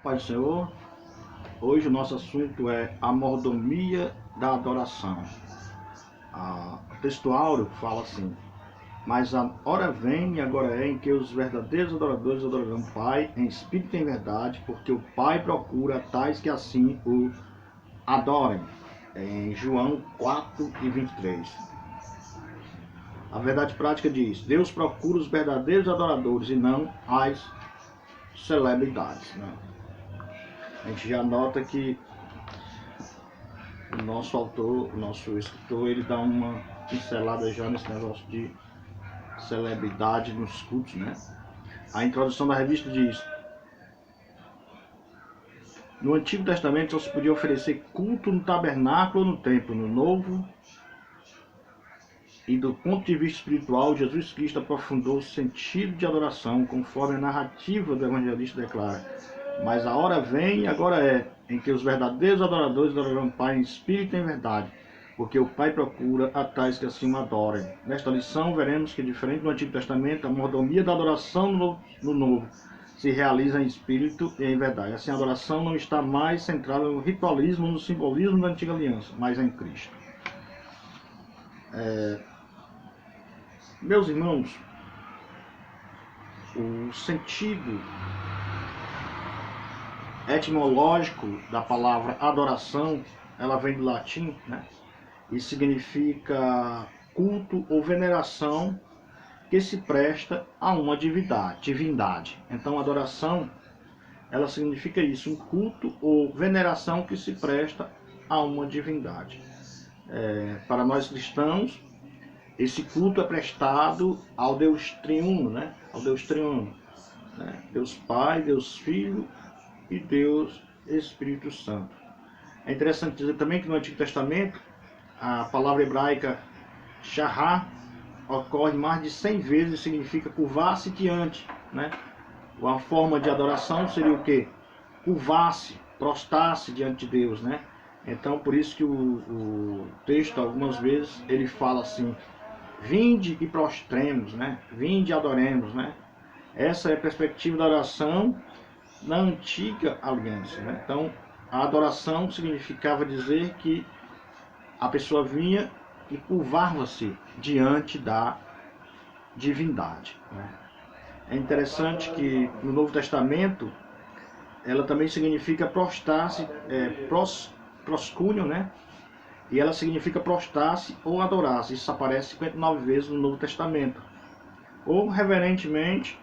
Pai do Senhor, hoje o nosso assunto é a mordomia da adoração. O texto áureo fala assim: mas a hora vem e agora é em que os verdadeiros adoradores adorarão o Pai em espírito e em verdade, porque o Pai procura tais que assim o adorem. Em João 4:23. A verdade prática diz: Deus procura os verdadeiros adoradores e não as celebridades, né? A gente já nota que o nosso autor, o nosso escritor, ele dá uma pincelada já nesse negócio de celebridade nos cultos, né? A introdução da revista diz: no Antigo Testamento só se podia oferecer culto no tabernáculo ou no templo. No Novo, e do ponto de vista espiritual, Jesus Cristo aprofundou o sentido de adoração, conforme a narrativa do evangelista declara: mas a hora vem e agora é, em que os verdadeiros adoradores adorarão o Pai em espírito e em verdade, porque o Pai procura a tais que assim o adorem. Nesta lição veremos que, diferente do Antigo Testamento, a mordomia da adoração no Novo se realiza em espírito e em verdade. Assim, a adoração não está mais centrada no ritualismo, no simbolismo da antiga aliança, mas em Cristo. Meus irmãos, o sentido etimológico da palavra adoração, ela vem do latim, né? E significa culto ou veneração que se presta a uma divindade. Então, adoração, ela significa isso, um culto ou veneração que se presta a uma divindade. Para nós cristãos, esse culto é prestado ao Deus triuno, né? Ao Deus triuno, né? Deus Pai, Deus Filho e Deus Espírito Santo. É interessante dizer também que no Antigo Testamento a palavra hebraica shahá ocorre mais de 100 vezes e significa curvar-se diante, né? Uma forma de adoração seria o quê? Curvar-se, prostrar-se diante de Deus, né? Então, por isso que o texto, algumas vezes, ele fala assim: vinde e prostremos, né? Vinde e adoremos, né? Essa é a perspectiva da oração na antiga aliança, né? Então, a adoração significava dizer que a pessoa vinha e curvava-se diante da divindade, né? É interessante que no Novo Testamento ela também significa prostrar-se, proscúnio, né? E ela significa prostrar-se ou adorar-se. Isso aparece 59 vezes no Novo Testamento. Ou reverentemente,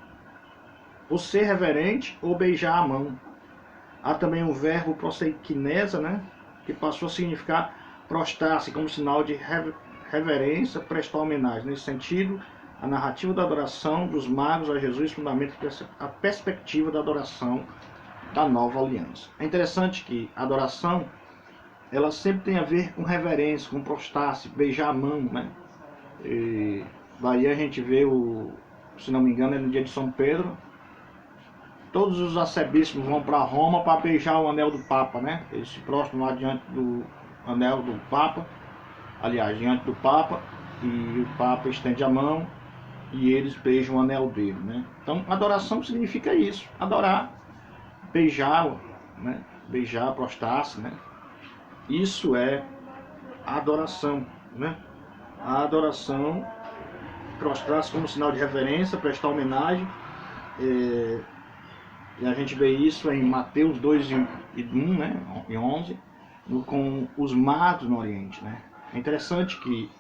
ou ser reverente, ou beijar a mão. Há também o verbo proseikinesa, né? Que passou a significar prostrar-se como sinal de reverência, prestar homenagem. Nesse sentido, a narrativa da adoração dos magos a Jesus fundamenta a perspectiva da adoração da nova aliança. É interessante que a adoração, ela sempre tem a ver com reverência, com prostrar-se, beijar a mão, né? E daí a gente vê, se não me engano, é no dia de São Pedro, todos os arcebispos vão para Roma para beijar o anel do Papa, né? Eles se prostram lá diante do anel do Papa, aliás, diante do Papa, e o Papa estende a mão e eles beijam o anel dele, né? Então, adoração significa isso: adorar, beijar, né? Beijar, prostrar-se, né? Isso é a adoração, né? A adoração, prostrar-se como sinal de reverência, prestar homenagem. E a gente vê isso em Mateus 2:1, né? E 11, com os magos no Oriente, né? É interessante que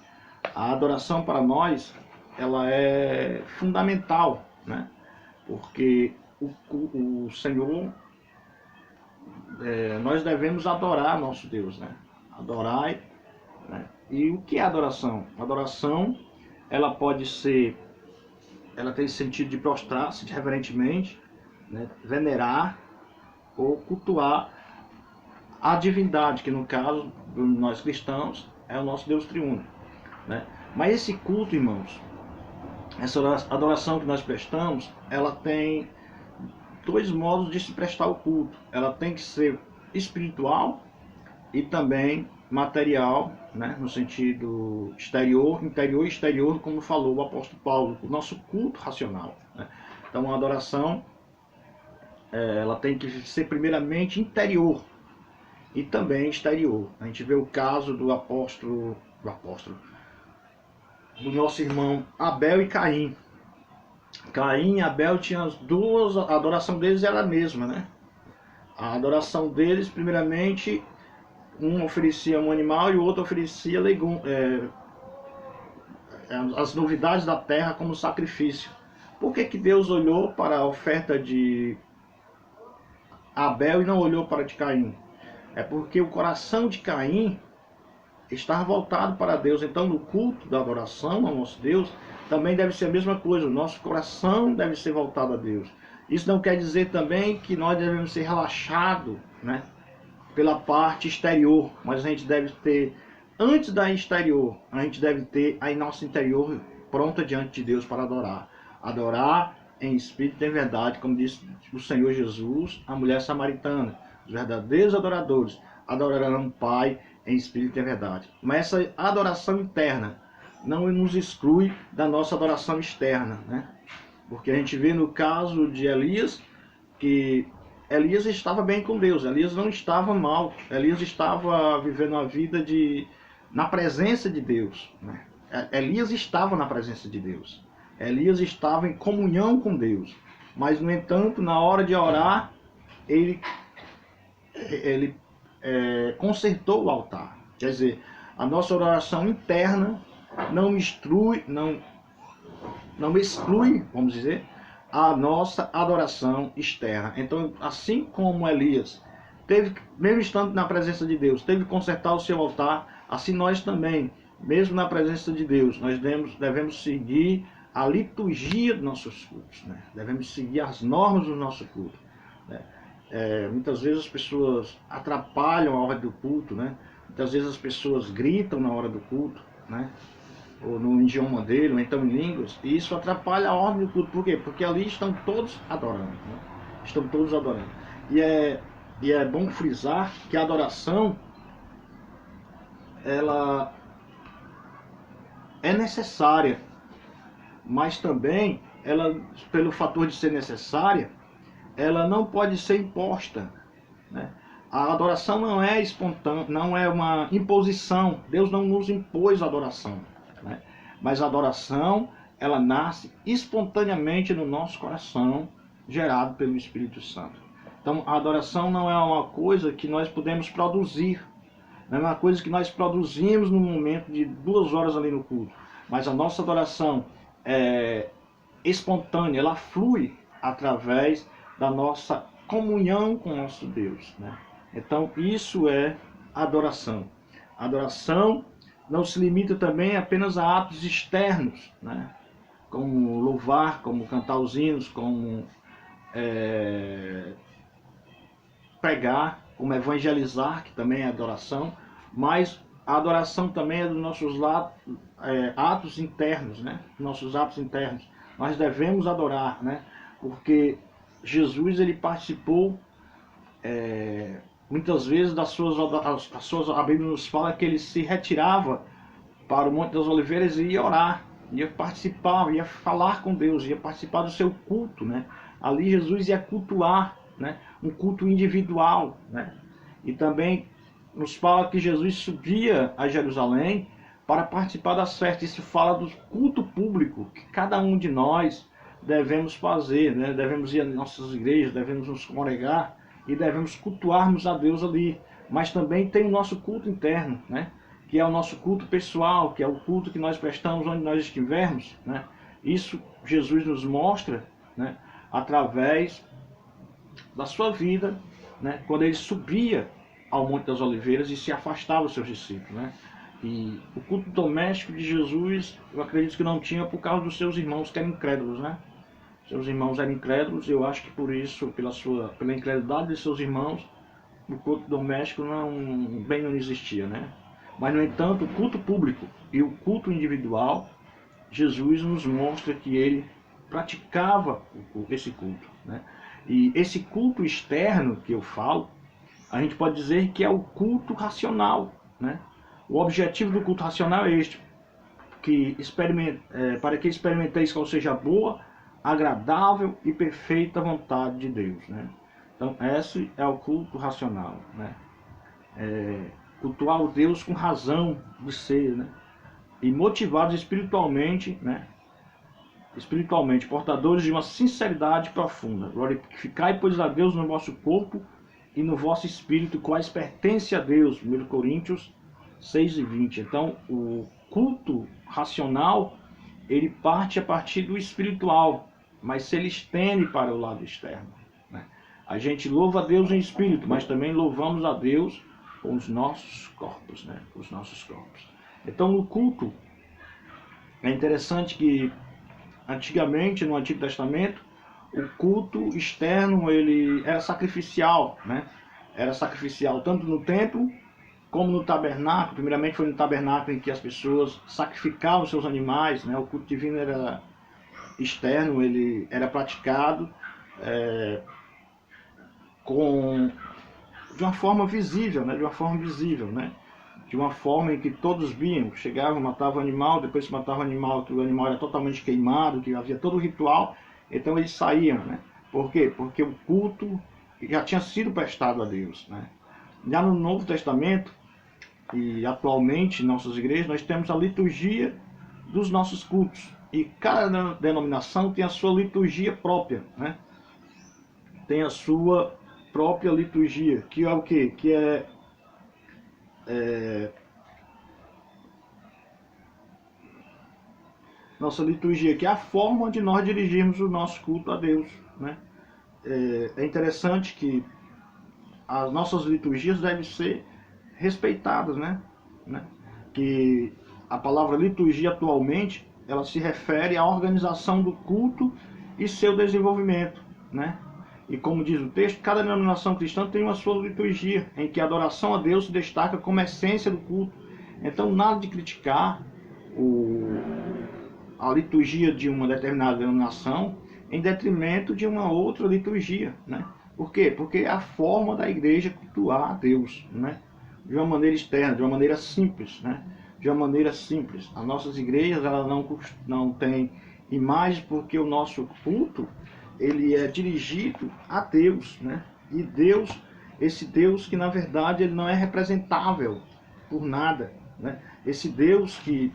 a adoração para nós, ela é fundamental, né? Porque o Senhor, nós devemos adorar nosso Deus, né? Adorar, né? E o que é adoração? Adoração, ela pode ser, ela tem sentido de prostrar-se reverentemente, né? Venerar ou cultuar a divindade, que no caso de nós cristãos é o nosso Deus triuno, né? Mas esse culto, irmãos, essa adoração que nós prestamos, ela tem dois modos de se prestar o culto. Ela tem que ser espiritual e também material, né? No sentido exterior, interior e exterior, como falou o apóstolo Paulo, o nosso culto racional, né? Então, a adoração, ela tem que ser primeiramente interior e também exterior. A gente vê o caso do do nosso irmão Abel e Caim. Caim e Abel tinham as duas, a adoração deles era a mesma, né? A adoração deles, primeiramente, um oferecia um animal e o outro oferecia as novidades da terra como sacrifício. Por que que Deus olhou para a oferta de Abel e não olhou para a de Caim? É porque o coração de Caim estar voltado para Deus. Então, no culto da adoração ao nosso Deus, também deve ser a mesma coisa. O nosso coração deve ser voltado a Deus. Isso não quer dizer também que nós devemos ser relaxados, né, pela parte exterior, mas a gente deve ter, antes da exterior, a gente deve ter a nossa interior pronta diante de Deus para adorar. Adorar em espírito e em verdade, como disse o Senhor Jesus, a mulher samaritana. Os verdadeiros adoradores adorarão o Pai em espírito e em verdade. Mas essa adoração interna não nos exclui da nossa adoração externa, né? Porque a gente vê no caso de Elias que Elias estava bem com Deus, Elias não estava mal, Elias estava vivendo a vida na presença de Deus, né? Elias estava na presença de Deus, Elias estava em comunhão com Deus, mas no entanto, na hora de orar, ele consertou o altar. Quer dizer, a nossa oração interna não exclui, vamos dizer, a nossa adoração externa. Então, assim como Elias teve, mesmo estando na presença de Deus, teve que consertar o seu altar, assim nós também, mesmo na presença de Deus, nós devemos seguir a liturgia dos nossos cultos, né? Devemos seguir as normas do nosso culto, né? Muitas vezes as pessoas atrapalham a hora do culto, né? Muitas vezes as pessoas gritam na hora do culto, né? Ou no idioma dele, ou então em línguas, e isso atrapalha a ordem do culto. Por quê? Porque ali estão todos adorando, né? Estão todos adorando. E é bom frisar que a adoração, ela é necessária, mas também, ela, pelo fator de ser necessária, ela não pode ser imposta, né? A adoração não é espontânea, não é uma imposição. Deus não nos impôs a adoração, né? Mas a adoração, ela nasce espontaneamente no nosso coração, gerado pelo Espírito Santo. Então, a adoração não é uma coisa que nós podemos produzir, não é uma coisa que nós produzimos no momento de 2 horas ali no culto, mas a nossa adoração é espontânea, ela flui através da nossa comunhão com o nosso Deus, né? Então, isso é adoração. Adoração não se limita também apenas a atos externos, né? Como louvar, como cantar os hinos, como pregar, como evangelizar, que também é adoração, mas a adoração também é dos nossos atos internos, né? Nossos atos internos. Nós devemos adorar, né? Porque Jesus, ele participou muitas vezes a Bíblia nos fala que ele se retirava para o Monte das Oliveiras e ia orar, ia participar, ia falar com Deus, ia participar do seu culto, né? Ali Jesus ia cultuar, né? Um culto individual, né? E também nos fala que Jesus subia a Jerusalém para participar das festas. Isso fala do culto público que cada um de nós devemos fazer, né? Devemos ir às nossas igrejas, devemos nos congregar e devemos cultuarmos a Deus ali. Mas também tem o nosso culto interno, né? Que é o nosso culto pessoal, que é o culto que nós prestamos onde nós estivermos, né? Isso Jesus nos mostra, né? Através da sua vida, né? Quando ele subia ao Monte das Oliveiras e se afastava dos seus discípulos, né? E o culto doméstico de Jesus, eu acredito que não tinha por causa dos seus irmãos que eram incrédulos, né? Seus irmãos eram incrédulos, eu acho que por isso, pela incredulidade de seus irmãos, o culto doméstico bem não existia, né? Mas, no entanto, o culto público e o culto individual, Jesus nos mostra que ele praticava esse culto, né? E esse culto externo que eu falo, a gente pode dizer que é o culto racional, né? O objetivo do culto racional é este, para que experimenteis qual seja a boa, agradável e perfeita vontade de Deus, né? Então, esse é o culto racional, né? Cultuar o Deus com razão de ser, né? E motivados espiritualmente, né? Espiritualmente, portadores de uma sinceridade profunda. Glorificai, pois, a Deus no vosso corpo e no vosso espírito, quais pertence a Deus. 1 Coríntios 6:20. Então, o culto racional, ele parte a partir do espiritual, mas se ele estende para o lado externo, né? A gente louva a Deus em espírito, mas também louvamos a Deus com os nossos corpos, né? Os nossos corpos. Então, no culto, é interessante que antigamente, no Antigo Testamento, o culto externo ele era sacrificial, né? Era sacrificial tanto no templo como no tabernáculo. Primeiramente foi no tabernáculo em que as pessoas sacrificavam seus animais, né? O culto divino era externo, ele era praticado de uma forma visível, né? De uma forma visível, né? De uma forma em que todos viam, chegavam, matavam o animal, depois que matavam o animal, que o animal era totalmente queimado, que havia todo o ritual, então eles saíam, né? Por quê? Porque o culto já tinha sido prestado a Deus, né? Já no Novo Testamento, e atualmente em nossas igrejas, nós temos a liturgia dos nossos cultos, e cada denominação tem a sua liturgia própria, né? Tem a sua própria liturgia, que é o quê? Que é nossa liturgia, que é a forma de nós dirigirmos o nosso culto a Deus, né? É interessante que as nossas liturgias devem ser respeitadas, né? Que a palavra liturgia atualmente, ela se refere à organização do culto e seu desenvolvimento, né? E como diz o texto, cada denominação cristã tem uma sua liturgia, em que a adoração a Deus se destaca como essência do culto. Então, nada de criticar a liturgia de uma determinada denominação em detrimento de uma outra liturgia, né? Por quê? Porque é a forma da igreja cultuar a Deus, né? De uma maneira externa, de uma maneira simples, né? De uma maneira simples. As nossas igrejas, elas não têm imagem, porque o nosso culto, ele é dirigido a Deus, né? E Deus, esse Deus que na verdade ele não é representável por nada, né? Esse Deus que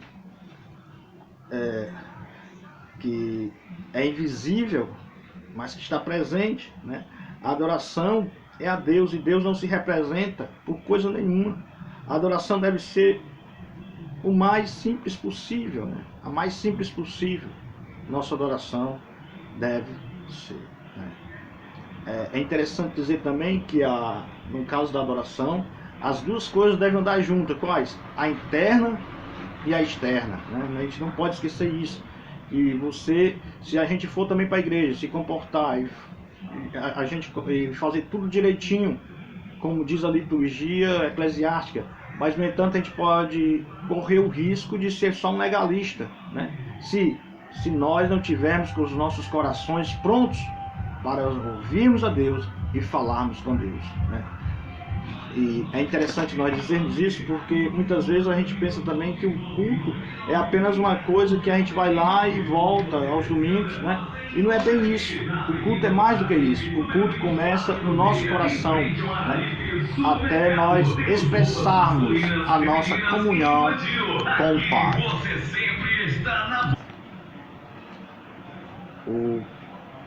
é invisível, mas que está presente, né? A adoração é a Deus, e Deus não se representa por coisa nenhuma. A adoração deve ser o mais simples possível, né? A mais simples possível. Nossa adoração deve ser, né? É interessante dizer também que no caso da adoração, as duas coisas devem andar juntas. Quais? A interna e a externa, né? A gente não pode esquecer isso. E se a gente for também para a igreja, se comportar e fazer tudo direitinho, como diz a liturgia eclesiástica, mas no entanto a gente pode correr o risco de ser só um legalista, né? Se nós não tivermos com os nossos corações prontos para ouvirmos a Deus e falarmos com Deus, né? E é interessante nós dizermos isso, porque muitas vezes a gente pensa também que o culto é apenas uma coisa que a gente vai lá e volta aos domingos, né? E não é bem isso. O culto é mais do que isso. O culto começa no nosso coração, né? Até nós expressarmos a nossa comunhão com o Pai. O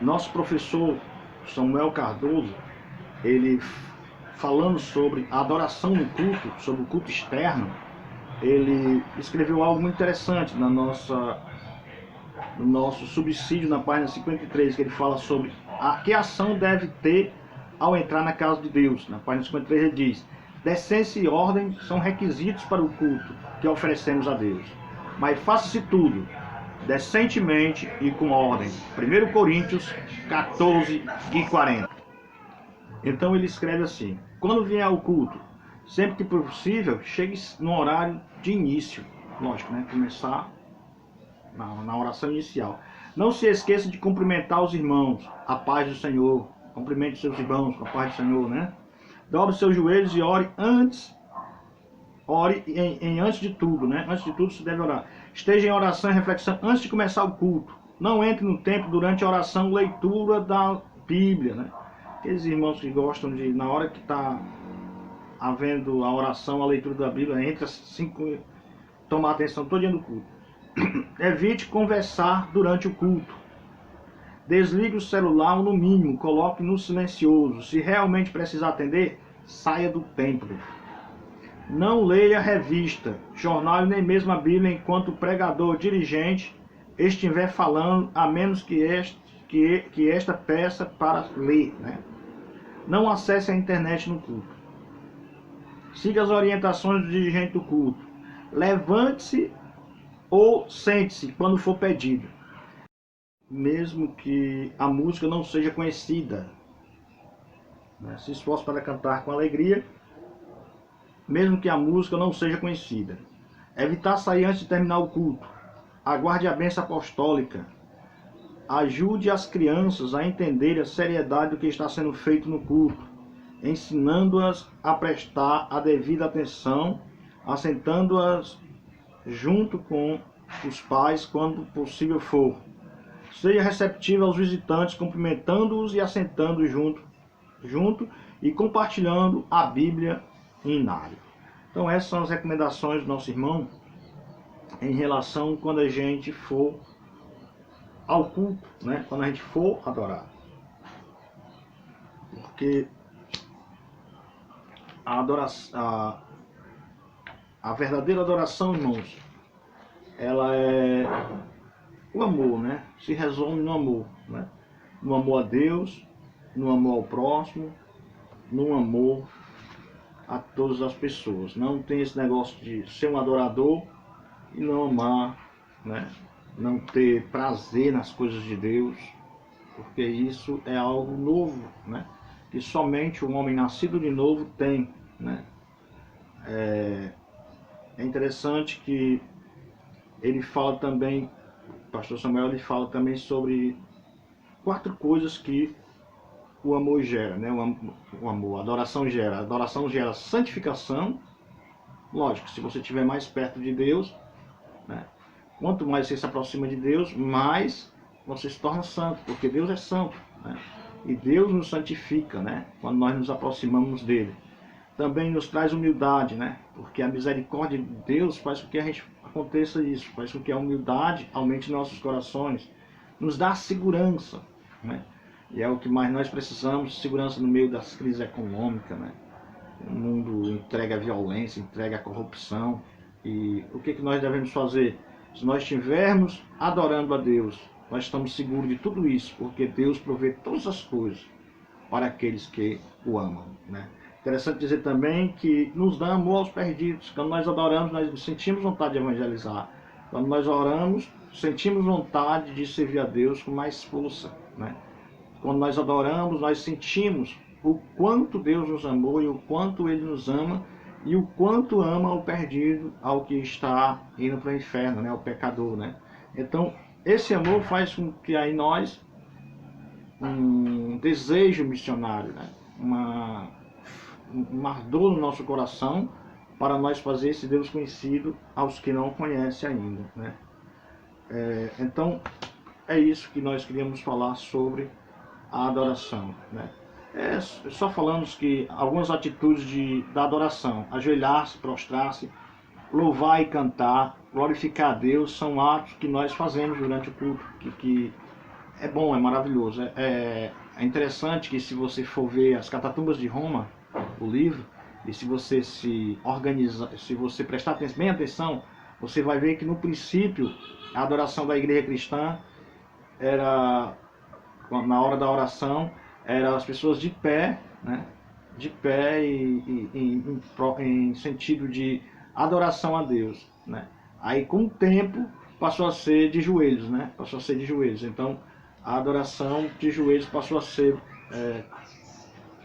nosso professor Samuel Cardoso, ele falando sobre a adoração no culto, sobre o culto externo, ele escreveu algo muito interessante no nosso subsídio na página 53, que ele fala sobre que ação deve ter ao entrar na casa de Deus. Na página 53 ele diz: decência e ordem são requisitos para o culto que oferecemos a Deus, mas faça-se tudo decentemente e com ordem. 1 Coríntios 14:40. Então ele escreve assim: quando vier ao culto, sempre que possível, chegue no horário de início. Lógico, né? Começar na oração inicial. Não se esqueça de cumprimentar os irmãos. A paz do Senhor. Cumprimente seus irmãos com a paz do Senhor, né? Dobre seus joelhos e ore antes. Ore antes de tudo, né? Antes de tudo se deve orar. Esteja em oração e reflexão antes de começar o culto. Não entre no templo durante a oração, leitura da Bíblia, né? Aqueles irmãos que gostam de, na hora que está havendo a oração, a leitura da Bíblia, entre as 5, tomar atenção todo dia no culto. Evite conversar durante o culto. Desligue o celular ou, no mínimo, coloque no silencioso. Se realmente precisar atender, saia do templo. Não leia revista, jornal e nem mesmo a Bíblia enquanto o pregador ou dirigente estiver falando, a menos que esta peça para ler, né? Não acesse a internet no culto. Siga as orientações do dirigente do culto. Levante-se ou sente-se quando for pedido. Mesmo que a música não seja conhecida, né? Se esforce para cantar com alegria, mesmo que a música não seja conhecida. Evitar sair antes de terminar o culto. Aguarde a bênção apostólica. Ajude as crianças a entender a seriedade do que está sendo feito no culto, ensinando-as a prestar a devida atenção, assentando-as junto com os pais quando possível for. Seja receptivo aos visitantes, cumprimentando-os e assentando junto e compartilhando a Bíblia inário. Então essas são as recomendações do nosso irmão em relação quando a gente for ao culto, né? Quando a gente for adorar. Porque a verdadeira adoração, irmãos, ela é o amor, né? Se resume no amor, né? No amor a Deus, no amor ao próximo, no amor a todas as pessoas. Não tem esse negócio de ser um adorador e não amar, né? Não ter prazer nas coisas de Deus, porque isso é algo novo, né? Que somente um homem nascido de novo tem, né? É interessante que ele fala também, o pastor Samuel, ele fala também sobre 4 coisas que o amor gera, né? O amor, a adoração gera. A adoração gera santificação. Lógico, se você estiver mais perto de Deus, né? Quanto mais você se aproxima de Deus, mais você se torna santo, porque Deus é santo, né? E Deus nos santifica, né? Quando nós nos aproximamos dele. Também nos traz humildade, né? Porque a misericórdia de Deus faz com que a gente aconteça isso, faz com que a humildade aumente em nossos corações, nos dá segurança, né? E é o que mais nós precisamos, segurança no meio das crises econômicas, né? O mundo entrega a violência, entrega a corrupção. E o que nós devemos fazer? Se nós estivermos adorando a Deus, nós estamos seguros de tudo isso, porque Deus provê todas as coisas para aqueles que o amam, né? Interessante dizer também que nos dá amor aos perdidos. Quando nós adoramos, nós sentimos vontade de evangelizar. Quando nós oramos, sentimos vontade de servir a Deus com mais força, né? Quando nós adoramos, nós sentimos o quanto Deus nos amou e o quanto Ele nos ama e o quanto ama o perdido, ao que está indo para o inferno, né? O pecador, né? Então, esse amor faz com que aí nós, um desejo missionário, né? Um ardor no nosso coração para nós fazer esse Deus conhecido aos que não conhecem ainda, né? Então, é isso que nós queríamos falar sobre a adoração, né? Só falamos que algumas atitudes da adoração: ajoelhar-se, prostrar-se, louvar e cantar, glorificar a Deus, são atos que nós fazemos durante o culto, que é bom, é maravilhoso. É interessante que, se você for ver as Catatumbas de Roma, o livro, e se você se organizar, se você prestar bem atenção, você vai ver que no princípio a adoração da igreja cristã era, na hora da oração, eram as pessoas de pé, né? De pé em sentido de adoração a Deus, né? Aí, com o tempo, passou a ser de joelhos, né? Passou a ser de joelhos. Então, a adoração de joelhos passou a ser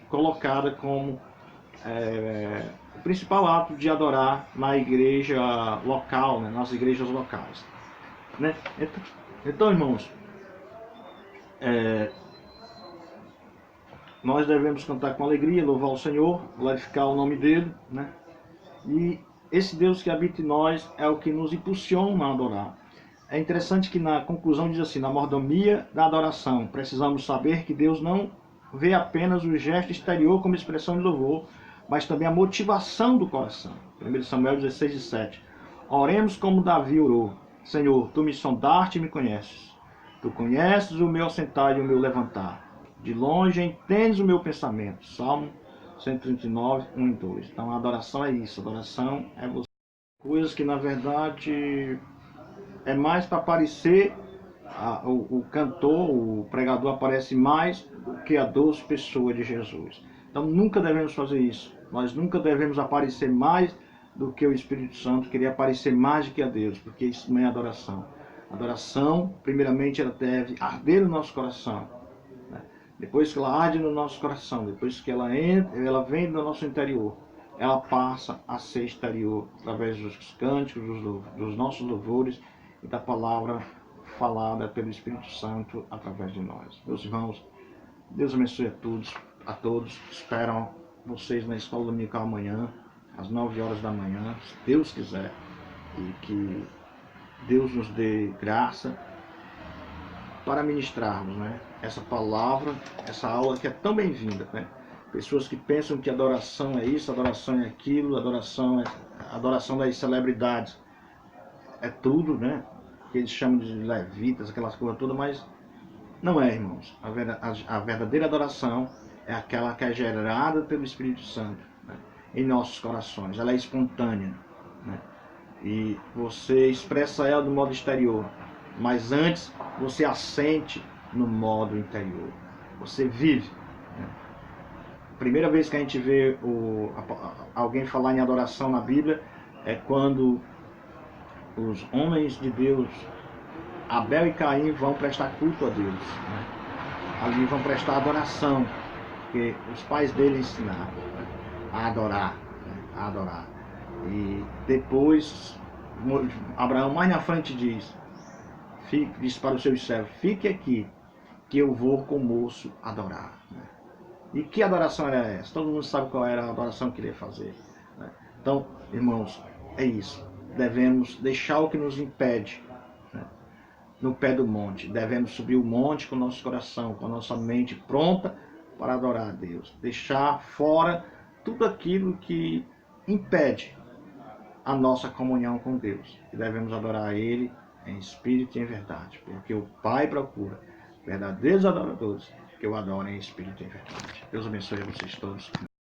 colocada como o principal ato de adorar na igreja local, né? Nas igrejas locais, né? Então, irmãos, nós devemos cantar com alegria, louvar o Senhor, glorificar o nome dele, né? E esse Deus que habita em nós é o que nos impulsiona a adorar. É interessante que na conclusão diz assim: na mordomia da adoração, precisamos saber que Deus não vê apenas o gesto exterior como expressão de louvor, mas também a motivação do coração. 1 Samuel 16:7. Oremos como Davi orou. Senhor, tu me sondaste e me conheces. Tu conheces o meu assentar e o meu levantar. De longe entendes o meu pensamento. Salmo 139, 1 e 2. Então a adoração é isso. A adoração é você. Coisas que na verdade é mais para aparecer. O cantor, o pregador aparece mais do que a doce pessoa de Jesus. Então nunca devemos fazer isso. Nós nunca devemos aparecer mais do que o Espírito Santo, querer aparecer mais do que a Deus, porque isso não é adoração. Adoração, primeiramente, ela deve arder no nosso coração. Né? Depois que ela arde no nosso coração, depois que ela entra, ela vem do nosso interior, ela passa a ser exterior, através dos cânticos, dos nossos louvores e da palavra falada pelo Espírito Santo através de nós. Meus irmãos, Deus abençoe a todos. Esperam vocês na escola dominical amanhã, às 9 horas da manhã, se Deus quiser, e que Deus nos dê graça para ministrarmos, né, essa palavra, essa aula que é tão bem-vinda, né? Pessoas que pensam que adoração é isso, adoração é aquilo, adoração das celebridades é tudo, né? Que eles chamam de levitas, aquelas coisas todas, mas não é, irmãos. A verdadeira adoração é aquela que é gerada pelo Espírito Santo, né, em nossos corações. Ela é espontânea, né? E você expressa ela do modo exterior, mas antes você a sente no modo interior. Você vive, né? A primeira vez que a gente vê alguém falar em adoração na Bíblia é quando os homens de Deus, Abel e Caim, vão prestar culto a Deus, né? Ali vão prestar adoração, porque os pais dele ensinaram, né, a adorar, né, a adorar. E depois Abraão mais na frente diz para os seus servos: fique aqui, que eu vou com o moço adorar, né? E que adoração era essa? Todo mundo sabe qual era a adoração que ele ia fazer, né? Então, irmãos, é isso. Devemos deixar o que nos impede, né, no pé do monte. Devemos subir o monte com o nosso coração, com a nossa mente pronta para adorar a Deus. Deixar fora tudo aquilo que impede a nossa comunhão com Deus. E devemos adorar a Ele em espírito e em verdade, porque o Pai procura verdadeiros adoradores que o adorem em espírito e em verdade. Deus abençoe a vocês todos.